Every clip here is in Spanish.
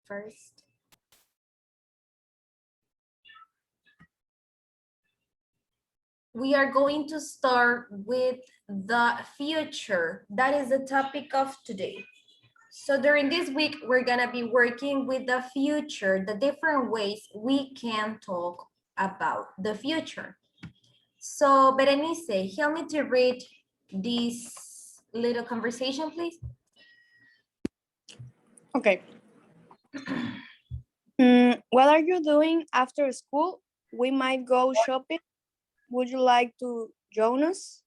first. We are going to start with the future. That is the topic of today. So during this week, we're gonna be working with the future, the different ways we can talk about the future. So Berenice, help me to read this little conversation, please. Okay. What are you doing after school? We might go shopping. Would you like to join us?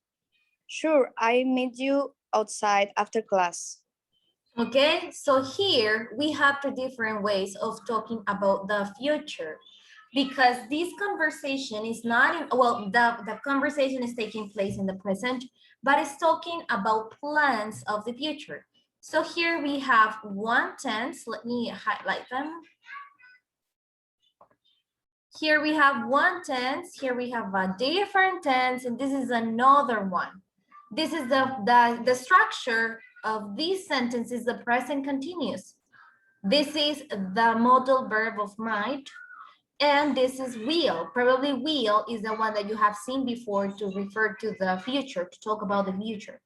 Sure, I meet you outside after class. Okay, so here we have the different ways of talking about the future because this conversation is not in, well, the conversation is taking place in the present, but it's talking about plans of the future. So here we have one tense. Let me highlight them. Here we have one tense, here we have a different tense, and this is another one. This is the structure of this sentence is the present continuous. This is the modal verb of might, and this is will. Probably will is the one that you have seen before to refer to the future, to talk about the future.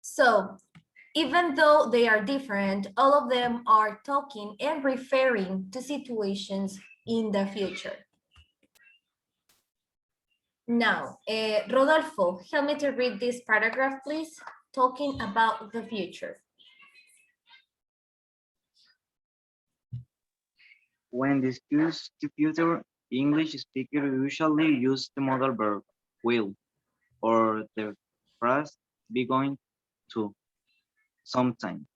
So even though they are different, all of them are talking and referring to situations in the future. Now, Rodolfo, help me to read this paragraph, please, talking about the future. When discussed the future, English speakers usually use the modal verb will or the phrase be going to sometime.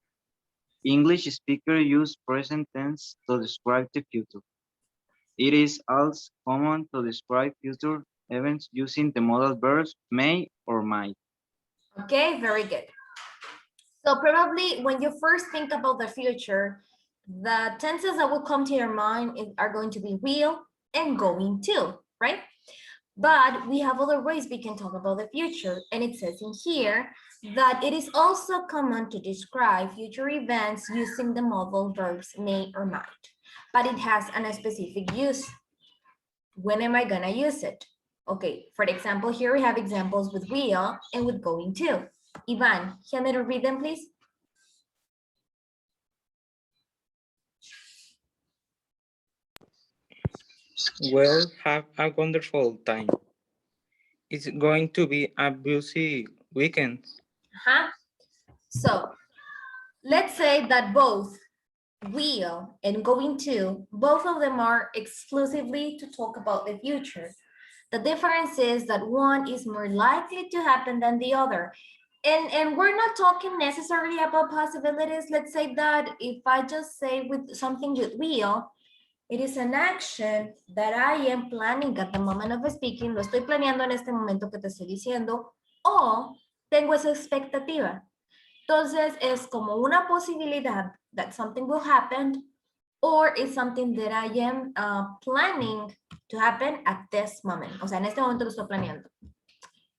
English speakers use present tense to describe the future. It is also common to describe future events using the modal verbs may or might. Okay, very good. So probably when you first think about the future, the tenses that will come to your mind are going to be will and going to, right? But we have other ways we can talk about the future. And it says in here that it is also common to describe future events using the modal verbs may or might, but it has a specific use. When am I gonna use it? Okay, for example, here we have examples with will and with going to. Ivan, can you read them, please? We'll have a wonderful time. It's going to be a busy weekend. So let's say that both will and going to, both of them are exclusively to talk about the future. The difference is that one is more likely to happen than the other. And we're not talking necessarily about possibilities. Let's say that if I just say with something with will, it is an action that I am planning at the moment of speaking. Lo estoy planeando en este momento que te estoy diciendo, o tengo esa expectativa. Entonces es como una posibilidad that something will happen, or it's something that I am planning to happen at this moment. O sea, en este momento lo estoy planeando.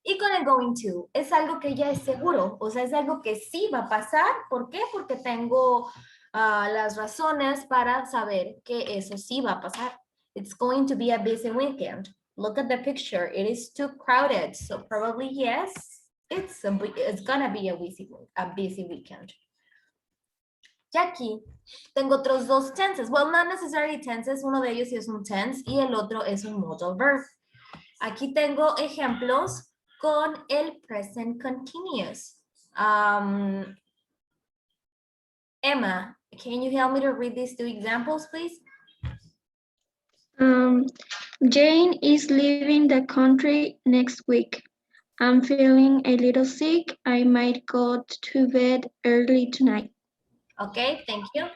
Y con el going to, es algo que ya es seguro, o sea, es algo que sí va a pasar. ¿Por qué? Porque tengo las razones para saber que eso sí va a pasar. It's going to be a busy weekend. Look at the picture. It is too crowded, so probably yes, it's gonna be a busy weekend. Ya aquí tengo otros dos tenses. Well, not necessarily tenses. Uno de ellos es un tense y el otro es un modal verb. Aquí tengo ejemplos con el present continuous. Emma, can you help me to read these two examples, please? Jane is leaving the country next week. I'm feeling a little sick. I might go to bed early tonight. Okay, thank you.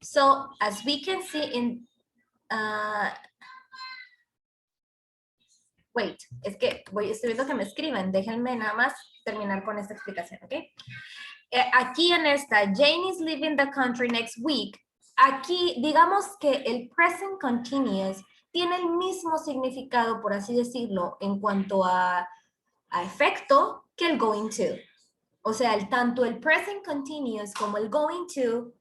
So as we can see in, wait, es que estoy viendo que me escriben. Déjenme nada más terminar con esta explicación, ¿ok? Aquí en esta, Jane is leaving the country next week. Aquí, digamos que el present continuous tiene el mismo significado, por así decirlo, en cuanto a efecto que el going to. O sea, tanto el present continuous como el going to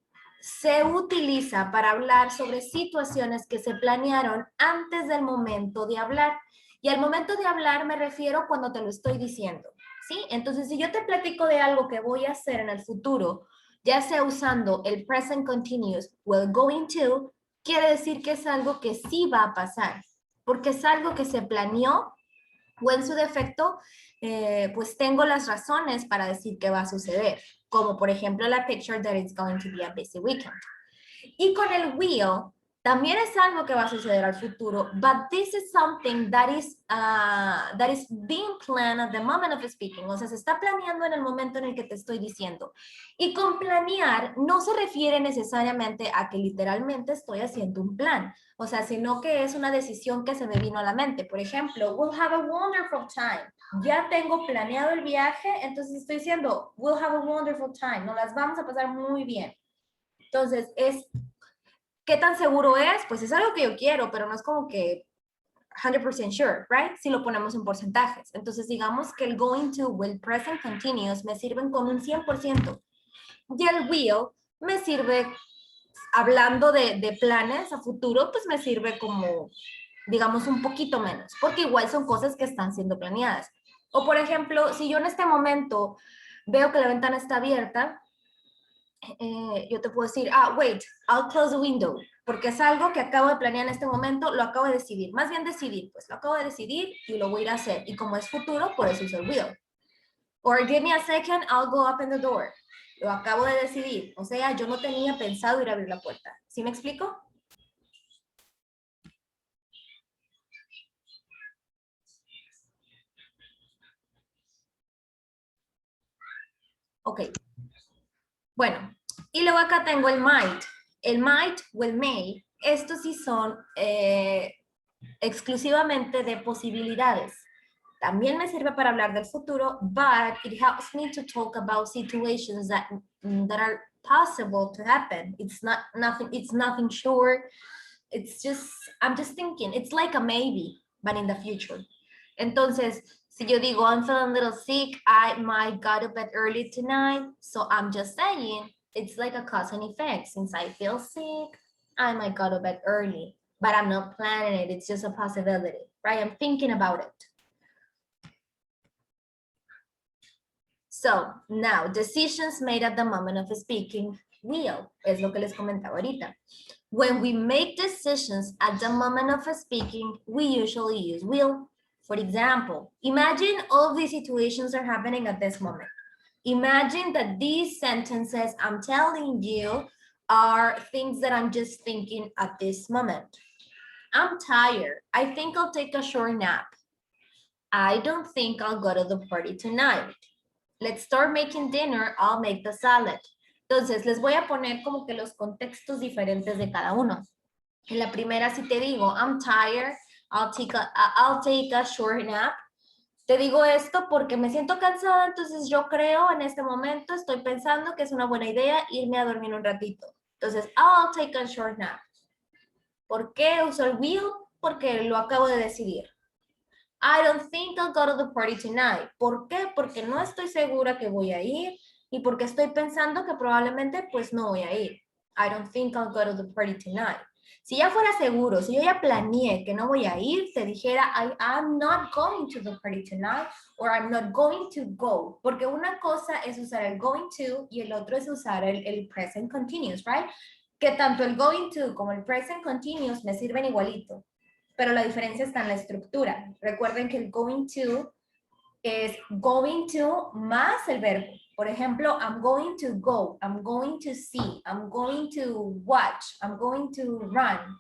se utiliza para hablar sobre situaciones que se planearon antes del momento de hablar. Y al momento de hablar me refiero cuando te lo estoy diciendo, ¿sí? Entonces, si yo te platico de algo que voy a hacer en el futuro, ya sea usando el present continuous o el going to, quiere decir que es algo que sí va a pasar, porque es algo que se planeó o en su defecto, pues tengo las razones para decir que va a suceder, como por ejemplo la picture that it's going to be a busy weekend. Y con el will, también es algo que va a suceder al futuro, but this is something that is being planned at the moment of speaking. O sea, se está planeando en el momento en el que te estoy diciendo. Y con planear no se refiere necesariamente a que literalmente estoy haciendo un plan. O sea, sino que es una decisión que se me vino a la mente. Por ejemplo, we'll have a wonderful time. Ya tengo planeado el viaje, entonces estoy diciendo, we'll have a wonderful time. Nos las vamos a pasar muy bien. Entonces, ¿qué tan seguro es? Pues es algo que yo quiero, pero no es como que 100% sure, right? Si lo ponemos en porcentajes. Entonces, digamos que el going to o el present continuous me sirven con un 100%. Y el will me sirve, hablando de planes a futuro, pues me sirve como, digamos, un poquito menos, porque igual son cosas que están siendo planeadas. O, por ejemplo, si yo en este momento veo que la ventana está abierta, yo te puedo decir, wait, I'll close the window, porque es algo que acabo de planear en este momento, lo acabo de decidir, más bien decidir, pues lo acabo de decidir y lo voy a ir a hacer, y como es futuro, por eso uso el will. Or give me a second, I'll go up in the door. Lo acabo de decidir, o sea, yo no tenía pensado ir a abrir la puerta. ¿Sí me explico? Ok. Bueno, y luego acá tengo el might. El might o el may, estos sí son exclusivamente de posibilidades. También me sirve para hablar del futuro, but it helps me to talk about situations that are possible to happen. It's nothing sure. I'm just thinking, it's like a maybe, but in the future. Entonces, si yo digo, I'm feeling a little sick, I might go to bed early tonight. So I'm just saying, it's like a cause and effect. Since I feel sick, I might go to bed early, but I'm not planning it. It's just a possibility, right? I'm thinking about it. So now, decisions made at the moment of speaking will, es lo que les comentaba ahorita. When we make decisions at the moment of speaking, we usually use will. For example, imagine all of these situations are happening at this moment. Imagine that these sentences I'm telling you are things that I'm just thinking at this moment. I'm tired. I think I'll take a short nap. I don't think I'll go to the party tonight. Let's start making dinner. I'll make the salad. Entonces, les voy a poner como que los contextos diferentes de cada uno. En la primera, si te digo, I'm tired, I'll take a short nap. Te digo esto porque me siento cansada, entonces yo creo en este momento, estoy pensando que es una buena idea irme a dormir un ratito. Entonces, I'll take a short nap. ¿Por qué uso el will? Porque lo acabo de decidir. I don't think I'll go to the party tonight. ¿Por qué? Porque no estoy segura que voy a ir y porque estoy pensando que probablemente pues no voy a ir. I don't think I'll go to the party tonight. Si ya fuera seguro, si yo ya planeé que no voy a ir, te dijera I'm not going to the party tonight or I'm not going to go. Porque una cosa es usar el going to y el otro es usar el present continuous, right? Que tanto el going to como el present continuous me sirven igualito. Pero la diferencia está en la estructura. Recuerden que el going to es going to más el verbo. Por ejemplo, I'm going to go, I'm going to see, I'm going to watch, I'm going to run.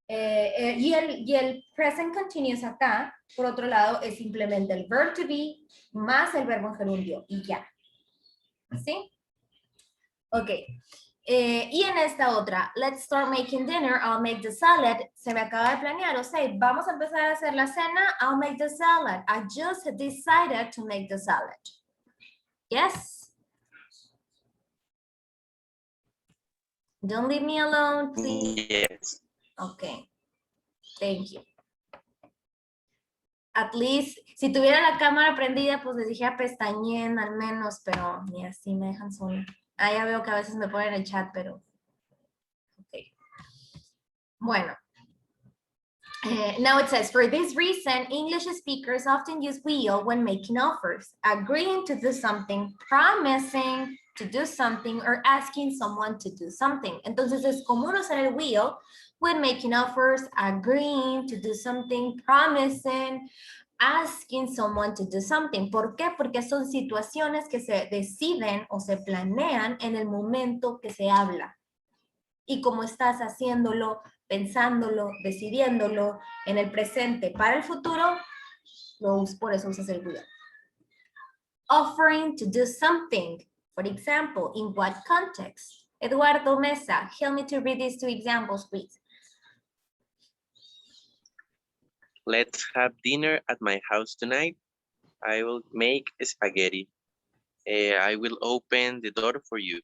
Y el present continuous acá, por otro lado, es simplemente el verb to be más el verbo en gerundio y ya. ¿Sí? Ok. Y en esta otra, let's start making dinner, I'll make the salad. Se me acaba de planear, o sea, vamos a empezar a hacer la cena, I'll make the salad. I just decided to make the salad. Yes? Don't leave me alone, please. Yes. Okay. Thank you. At least, si tuviera la cámara prendida, pues les dije pestañeen al menos, pero ni así me dejan sola. Ah, ya veo que a veces me ponen en el chat, pero... Ok. Bueno. Now it says, for this reason, English speakers often use will when making offers, agreeing to do something, promising to do something, or asking someone to do something. Entonces es común usar el will when making offers, agreeing to do something, promising, asking someone to do something. ¿Por qué? Porque son situaciones que se deciden o se planean en el momento que se habla. Y como estás haciéndolo, pensándolo, decidiéndolo en el presente para el futuro, por eso usas el will. Offering to do something. For example, in what context? Eduardo Mesa, help me to read these two examples, please. Let's have dinner at my house tonight. I will make spaghetti. I will open the door for you.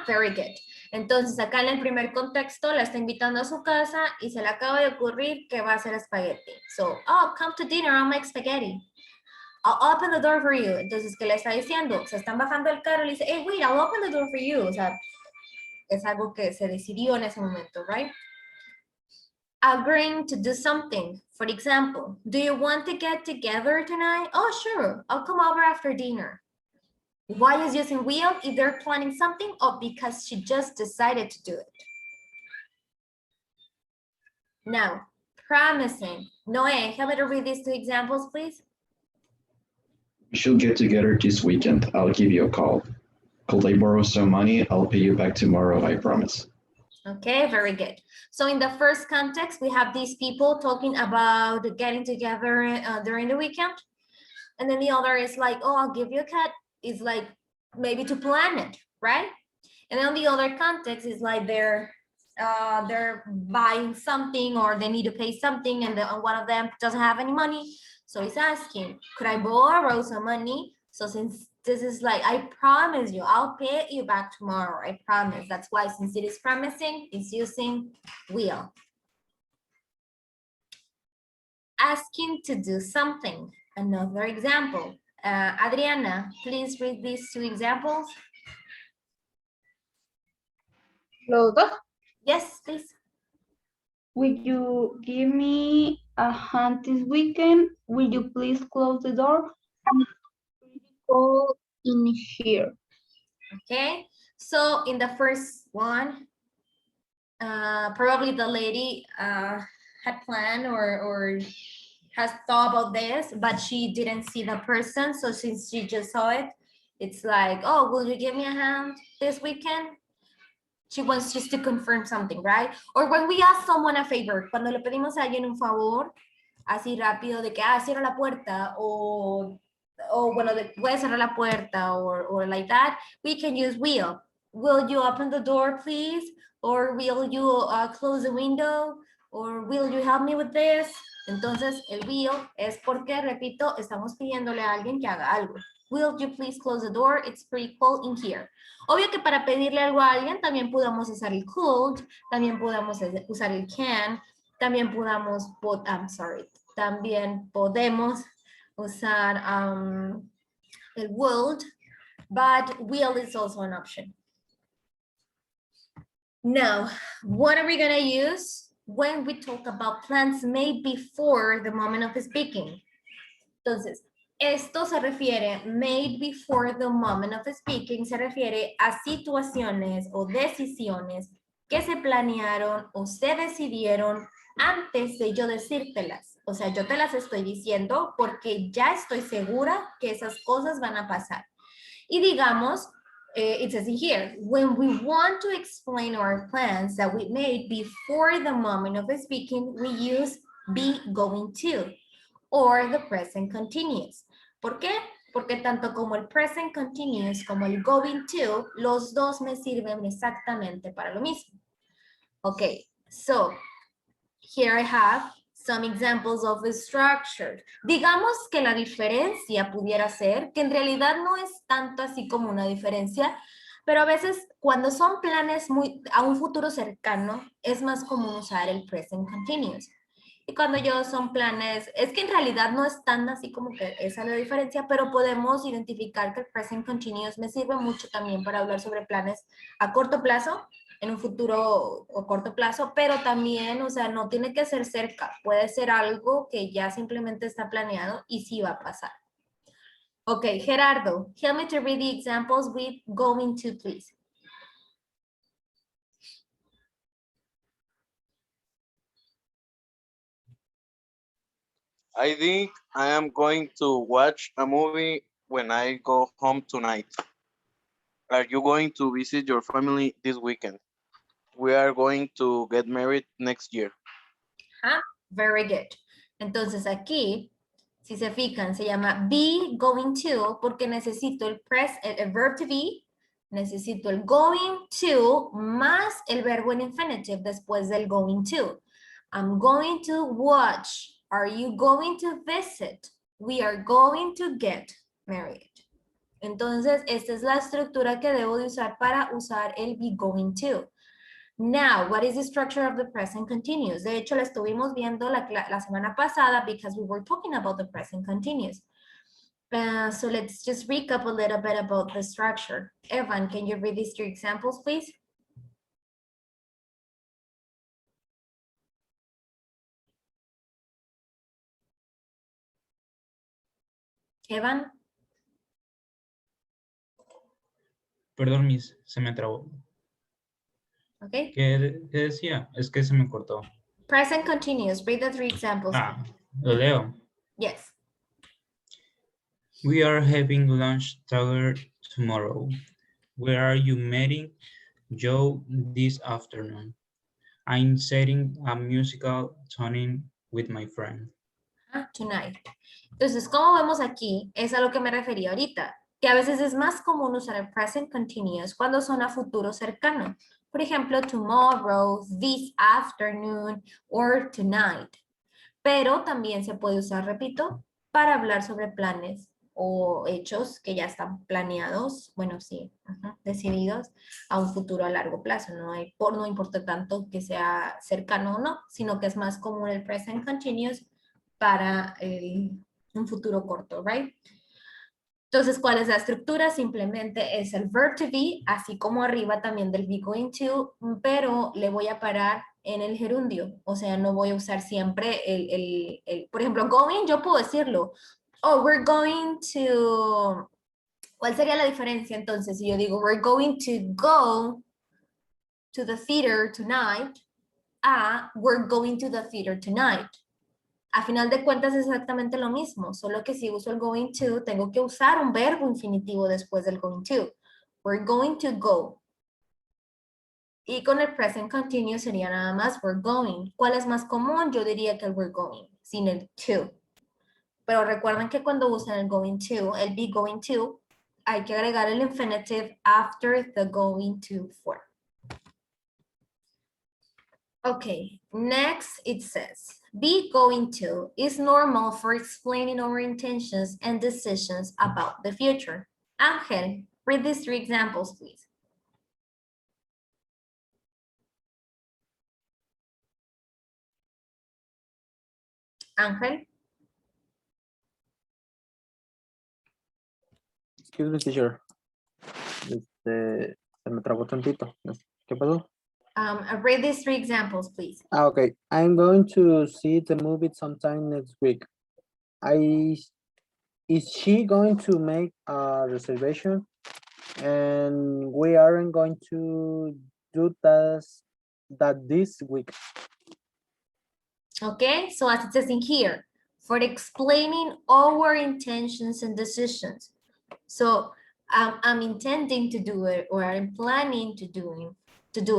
Very good. Entonces, acá en el primer contexto, la está invitando a su casa y se le acaba de ocurrir que va a hacer espagueti. So, oh, come to dinner, I'll make spaghetti. I'll open the door for you. Entonces, ¿qué le está diciendo? Se están bajando el carro y le dice, hey, wait, I'll open the door for you. O sea, es algo que se decidió en ese momento, right? Agreeing to do something. For example, do you want to get together tonight? Oh, sure, I'll come over after dinner. Why is using will if they're planning something or because she just decided to do it? Now, promising. Noé, help me to read these two examples, please. We should get together this weekend. I'll give you a call. Could I borrow some money? I'll pay you back tomorrow, I promise. Okay, very good. So in the first context, we have these people talking about getting together during the weekend. And then the other is like, oh, I'll give you a cut. It's like maybe to plan it, right? And then the other context is like they're buying something or they need to pay something and one of them doesn't have any money. So he's asking, could I borrow some money? So since this is like, I promise you, I'll pay you back tomorrow, I promise. That's why since it is promising, it's using will. Asking to do something, another example. Adriana, please read these two examples. Los dos. Yes, please. Will you give me a hand this weekend? Will you please close the door? Go in here. Okay, so in the first one, probably the lady had planned or has thought about this, but she didn't see the person. So since she just saw it, it's like, oh, will you give me a hand this weekend? She wants just to confirm something, right? Or when we ask someone a favor, cuando le pedimos a alguien un favor, así rápido de que, cierra la puerta, o bueno, puedes cerrar la puerta, or like that, we can use will. Will you open the door, please? Or will you close the window? Or will you help me with this? Entonces, el will es porque, repito, estamos pidiéndole a alguien que haga algo. Will you please close the door? It's pretty cold in here. Obvio que para pedirle algo a alguien también podamos usar el could, también podamos usar el can, también podamos, también podemos usar el would, but will is also an option. Now, what are we gonna use when we talk about plans made before the moment of speaking? Entonces, esto se refiere, made before the moment of speaking, se refiere a situaciones o decisiones que se planearon o se decidieron antes de yo decírtelas. O sea, yo te las estoy diciendo porque ya estoy segura que esas cosas van a pasar. Y digamos, it says in here, when we want to explain our plans that we made before the moment of speaking, we use be going to or the present continuous. ¿Por qué? Porque tanto como el present continuous como el going to, los dos me sirven exactamente para lo mismo. Okay, so here I have some examples of the structure. Digamos que la diferencia pudiera ser, que en realidad no es tanto así como una diferencia, pero a veces cuando son planes a un futuro cercano, es más común usar el present continuous. Y cuando yo son planes, es que en realidad no es tan así como que esa es la diferencia, pero podemos identificar que el present continuous me sirve mucho también para hablar sobre planes a corto plazo, en un futuro o corto plazo, pero también, o sea, no tiene que ser cerca, puede ser algo que ya simplemente está planeado y sí va a pasar. Ok, Gerardo, help me to read the examples with going to, please. I think I am going to watch a movie when I go home tonight. Are you going to visit your family this weekend? We are going to get married next year. Ah, very good. Entonces aquí, si se fijan, se llama be going to porque necesito el verb to be, necesito el going to más el verbo en infinitive después del going to. I'm going to watch. Are you going to visit? We are going to get married. Entonces, esta es la estructura que debo de usar para usar el be going to. Now, what is the structure of the present continuous? De hecho, la estuvimos viendo la semana pasada because we were talking about the present continuous. So let's just recap a little bit about the structure. Evan, can you read these 3 examples, please? Evan? Perdón, Miss, se me trabó. Okay. ¿Qué decía? Es que se me cortó. Present continuous. Read the 3 examples. Ah, lo leo. Yes. We are having lunch together tomorrow. Where are you meeting Joe this afternoon? I'm setting a musical tuning with my friend. Tonight. Entonces, como vemos aquí, es a lo que me refería ahorita, que a veces es más común usar el present continuous cuando son a futuro cercano. Por ejemplo, tomorrow, this afternoon, or tonight. Pero también se puede usar, repito, para hablar sobre planes o hechos que ya están planeados, bueno, sí, decididos a un futuro a largo plazo. No importa tanto que sea cercano o no, sino que es más común el present continuous para un futuro corto, right? Entonces, ¿cuál es la estructura? Simplemente es el verb to be, así como arriba también del be going to, pero le voy a parar en el gerundio. O sea, no voy a usar siempre por ejemplo, going, yo puedo decirlo. Oh, we're going to... ¿Cuál sería la diferencia entonces? Si yo digo, we're going to go to the theater tonight, we're going to the theater tonight. A final de cuentas es exactamente lo mismo, solo que si uso el going to, tengo que usar un verbo infinitivo después del going to. We're going to go. Y con el present continuous sería nada más we're going. ¿Cuál es más común? Yo diría que el we're going, sin el to. Pero recuerden que cuando usan el going to, el be going to, hay que agregar el infinitive after the going to form. Okay, next it says, be going to is normal for explaining our intentions and decisions about the future. Ángel, read these 3 examples, please. Ángel. Excuse me, teacher. Se me trabó tantito. ¿Qué pasó? Read these 3 examples, please. Okay. I'm going to see the movie sometime next week. Is she going to make a reservation? And we aren't going to do that this week. Okay, so as it says in here, for explaining our intentions and decisions. So I'm intending to do it, or I'm planning to do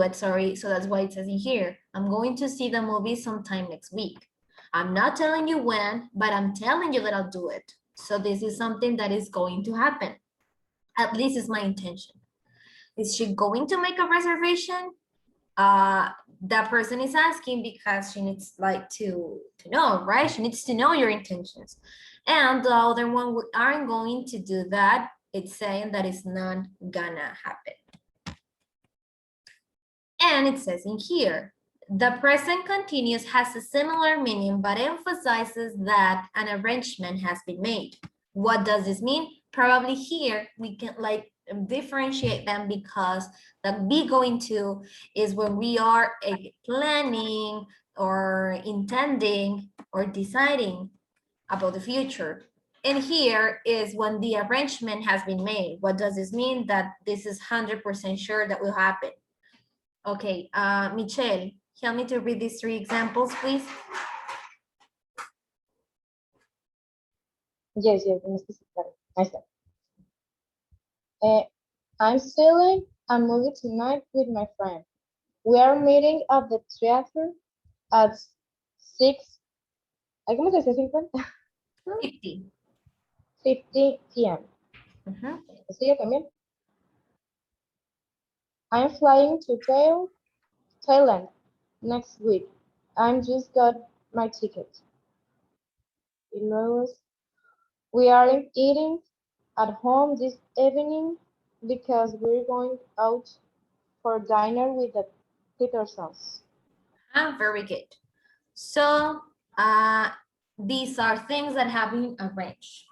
it, sorry. So that's why it says in here, I'm going to see the movie sometime next week. I'm not telling you when, but I'm telling you that I'll do it. So this is something that is going to happen. At least it's my intention. Is she going to make a reservation? That person is asking because she needs like to know, right? She needs to know your intentions. And the other one, we aren't going to do that. It's saying that it's not gonna happen. And it says in here, The present continuous has a similar meaning, but emphasizes that an arrangement has been made. What does this mean? Probably here we can like differentiate them because the be going to is when we are planning or intending or deciding about the future. And here is when the arrangement has been made. What does this mean? That this is 100% sure that will happen. Okay, Michelle, help me to read these 3 examples, please. Yes, yes, me specify myself. I'm seeing a movie tonight with my friend. We are meeting at the theater at 6. ¿Cómo se dice 50? 50. 50 p.m. ¿Sí, yo también? I'm flying to Thailand next week. I just got my ticket. Y luego, we are eating at home this evening because we're going out for dinner with the Petersons. Very good. So these are things that have been arranged.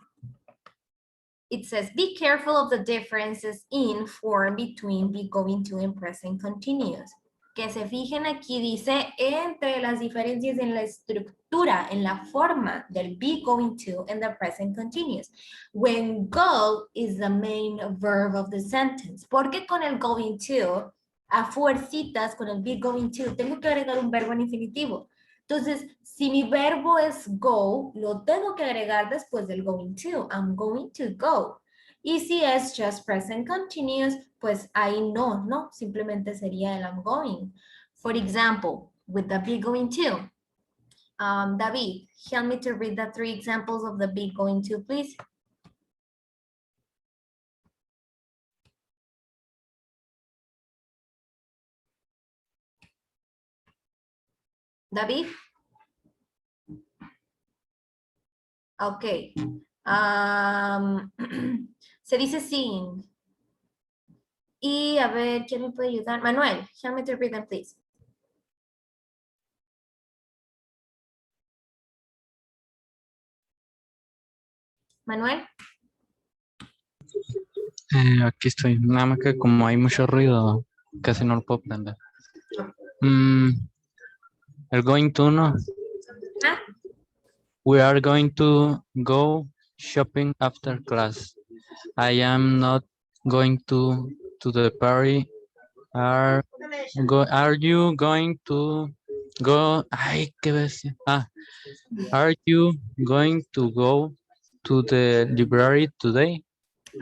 It says, be careful of the differences in form between be going to and present continuous. Que se fijen aquí, dice, entre las diferencias en la estructura, en la forma del be going to and the present continuous. When go is the main verb of the sentence. Porque con el going to, a fuercitas, con el be going to, tengo que agregar un verbo en infinitivo. Entonces, si mi verbo es go, lo tengo que agregar después del going to. I'm going to go. Y si es just present continuous, pues ahí no, simplemente sería el I'm going. For example, with the be going to. David, help me to read the 3 examples of the be going to, please. David? Ok. Se dice sin. Y a ver, ¿quién me puede ayudar? Manuel, help me to read them, please. Manuel. Aquí estoy. Nada más que como hay mucho ruido, casi no lo puedo prender. El going to no. We are going to go shopping after class. I am not going to the party. Are you going to go? Ay, qué bestia. Are you going to go to the library today?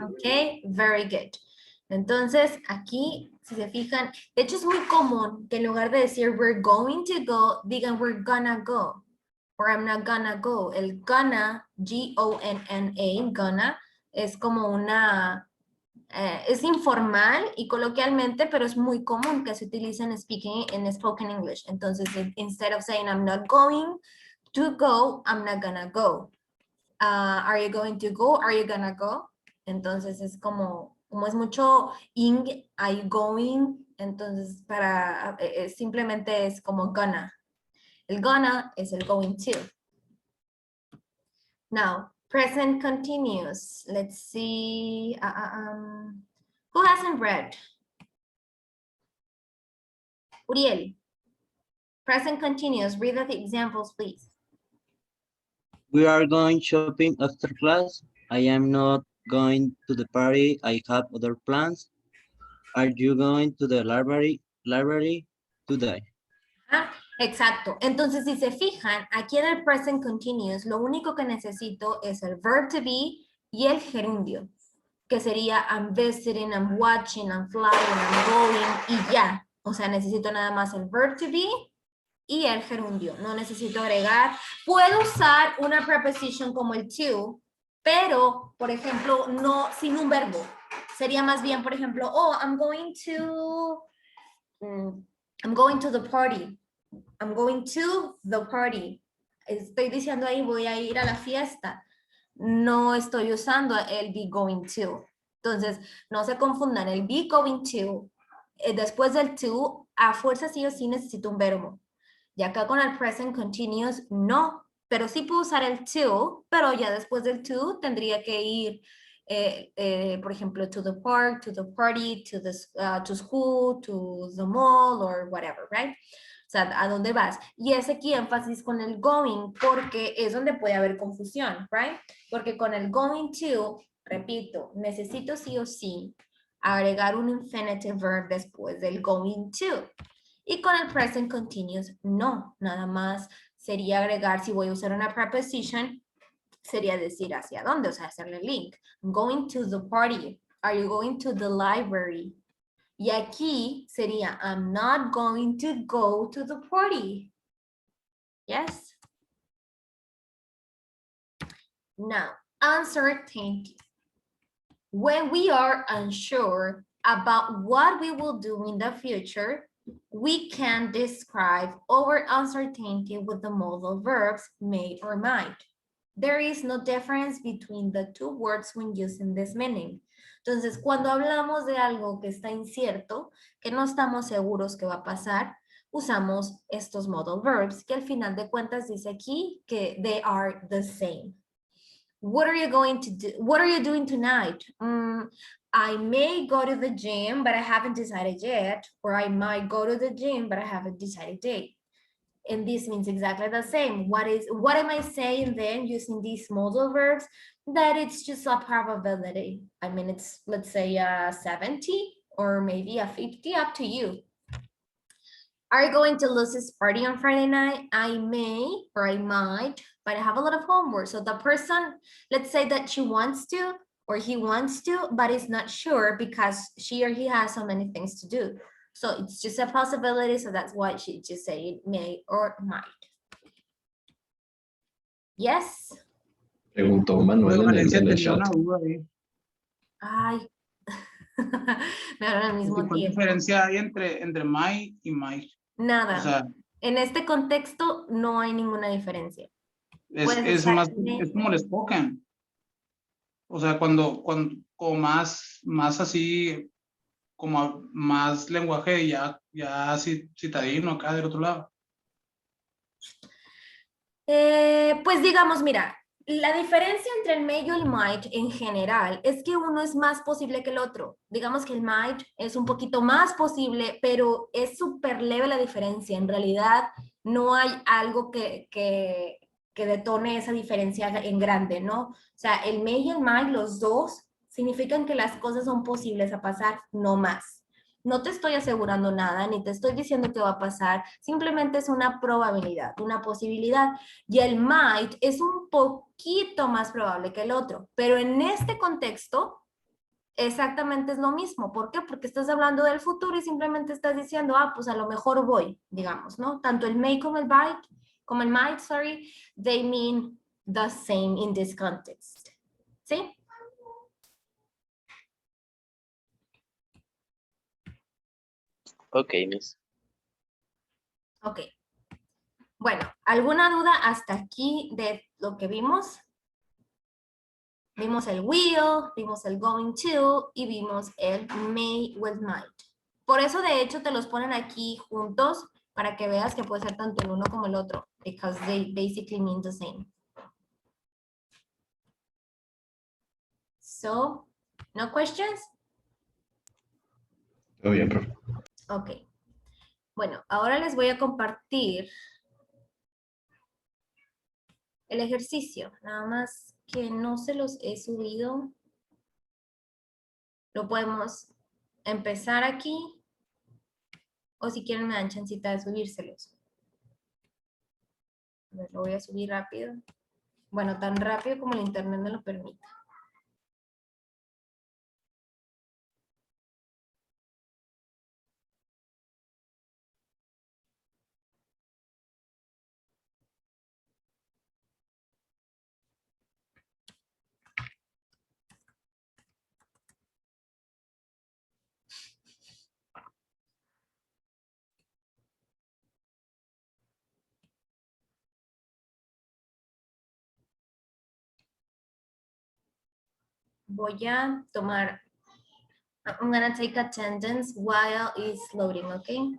Ok, very good. Entonces, aquí, si se fijan, de hecho es muy común que en lugar de decir we're going to go, digan we're gonna go. Or I'm not gonna go. El gonna, G-O-N-N-A, gonna, es como una, es informal y coloquialmente, pero es muy común que se utilice en spoken English. Entonces, instead of saying I'm not going to go, I'm not gonna go. Are you going to go? Are you gonna go? Entonces es como es mucho ing, are you going? Entonces simplemente es como gonna. El gonna es el going to. Now, present continuous. Let's see. Who hasn't read? Uriel. Present continuous. Read the examples, please. We are going shopping after class. I am not going to the party. I have other plans. Are you going to the library today? Exacto. Entonces, si se fijan, aquí en el present continuous, lo único que necesito es el verb to be y el gerundio, que sería I'm visiting, I'm watching, I'm flying, I'm going, y ya. O sea, necesito nada más el verb to be y el gerundio. No necesito agregar. Puedo usar una preposition como el to, pero, por ejemplo, no sin un verbo. Sería más bien, por ejemplo, oh, I'm going to the party. I'm going to the party. Estoy diciendo ahí, voy a ir a la fiesta. No estoy usando el be going to. Entonces, no se confundan. El be going to, después del to, a fuerza sí o sí necesito un verbo. Y acá con el present continuous, no. Pero sí puedo usar el to, pero ya después del to tendría que ir, por ejemplo, to the park, to the party, to school, to the mall, or whatever, right? O sea, ¿a dónde vas? Y ese aquí énfasis con el going, porque es donde puede haber confusión, right? Porque con el going to, repito, necesito sí o sí agregar un infinitive verb después del going to. Y con el present continuous, no, nada más sería agregar, si voy a usar una preposition, sería decir hacia dónde, o sea, hacerle link. I'm going to the party. Are you going to the library? Y aquí sería, I'm not going to go to the party. Yes? Now, uncertainty. When we are unsure about what we will do in the future, we can describe our uncertainty with the modal verbs may or might. There is no difference between the two words when using this meaning. Entonces, cuando hablamos de algo que está incierto, que no estamos seguros que va a pasar, usamos estos modal verbs, que al final de cuentas dice aquí que they are the same. What are you going to do? What are you doing tonight? I may go to the gym, but I haven't decided yet. Or I might go to the gym, but I haven't decided yet. And this means exactly the same. What am I saying then using these modal verbs? That it's just a probability. I mean, it's, let's say, a 70 or maybe a 50, up to you. Are you going to Lucy's party on Friday night? I may or I might, but I have a lot of homework. So the person, let's say that she wants to or he wants to, but is not sure because she or he has so many things to do. So it's just a possibility. So that's why she just say may or might. Yes. Preguntó Manuel en Valencia, el tenía chat. una duda ahí. Ay. Me hablan al mismo ¿Cuál tiempo. diferencia hay entre my y my? Nada. O sea, En este contexto no hay ninguna diferencia. es más, es como el spoken. O sea, cuando como más así, como más lenguaje ya citadino acá del otro lado. Pues digamos, mira, la diferencia entre el may y el might en general es que uno es más posible que el otro. Digamos que el might es un poquito más posible, pero es súper leve la diferencia. En realidad no hay algo que detone esa diferencia en grande, ¿no? O sea, el may y el might, los dos, significan que las cosas son posibles a pasar, no más. No te estoy asegurando nada, ni te estoy diciendo que va a pasar, simplemente es una probabilidad, una posibilidad. Y el might es un poquito más probable que el otro, pero en este contexto exactamente es lo mismo. ¿Por qué? Porque estás hablando del futuro y simplemente estás diciendo, pues a lo mejor voy, digamos, ¿no? Tanto el may como el might, sorry, they mean the same in this context. ¿Sí? Ok, Miss. Ok. Bueno, ¿alguna duda hasta aquí de lo que vimos? Vimos el will, vimos el going to y vimos el may o el might. Por eso, de hecho, te los ponen aquí juntos para que veas que puede ser tanto el uno como el otro, because they basically mean the same. So, no questions? Todo bien, profe. Ok. Bueno, ahora les voy a compartir el ejercicio, nada más que no se los he subido. Lo podemos empezar aquí, o si quieren me dan chancita de subírselos. A ver, lo voy a subir rápido. Bueno, tan rápido como el internet me lo permita. Voy a tomar, I'm gonna take attendance while it's loading, okay?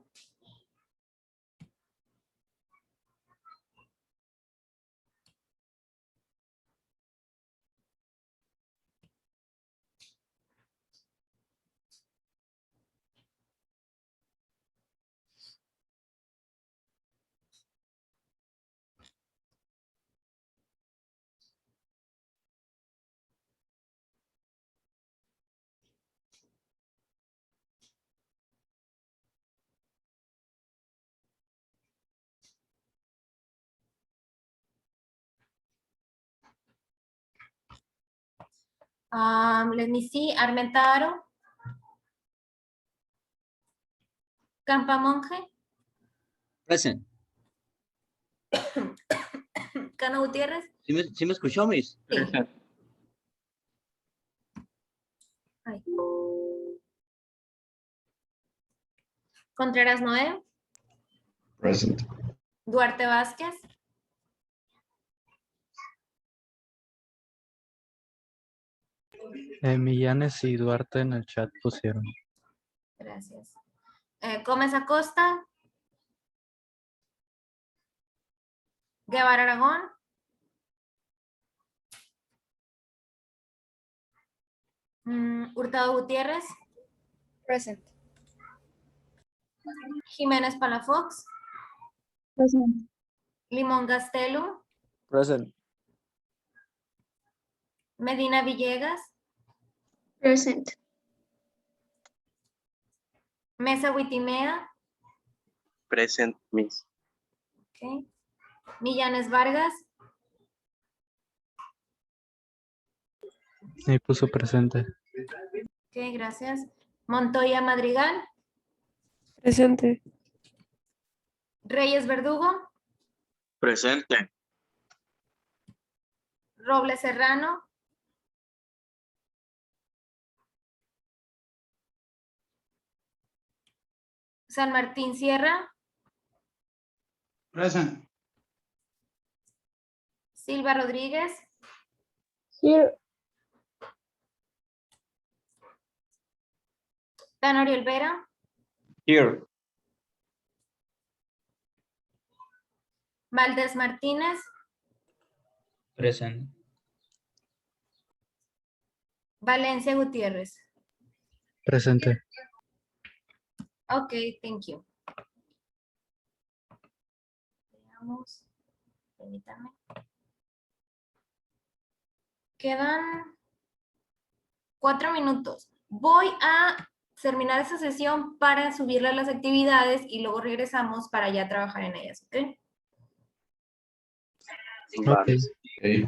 Let me see. Armentaro. Campamonje. Present. Cano Gutiérrez. ¿Sí me escuchó, Miss? Sí. Ay. Contreras Noé. Present. Duarte Vázquez. Millanes y Duarte en el chat pusieron. Gracias. Gómez Acosta. Guevara Aragón. Hurtado Gutiérrez. Present. Jiménez Palafox. Present. Limón Gastelu. Present. Medina Villegas. Present. Mesa Huitimea. Present, Miss. Okay. Millanes Vargas. Ahí puso presente. Ok, gracias. Montoya Madrigal. Presente. Reyes Verdugo. Presente. Robles Serrano. San Martín Sierra. Present. Silva Rodríguez. Here. Tanorio Olvera. Here. Valdés Martínez. Present. Valencia Gutiérrez. Presente. Ok, thank you. Veamos. Permítanme. Quedan 4 minutos. Voy a terminar esa sesión para subirle a las actividades y luego regresamos para ya trabajar en ellas, ¿ok? Vale. Okay.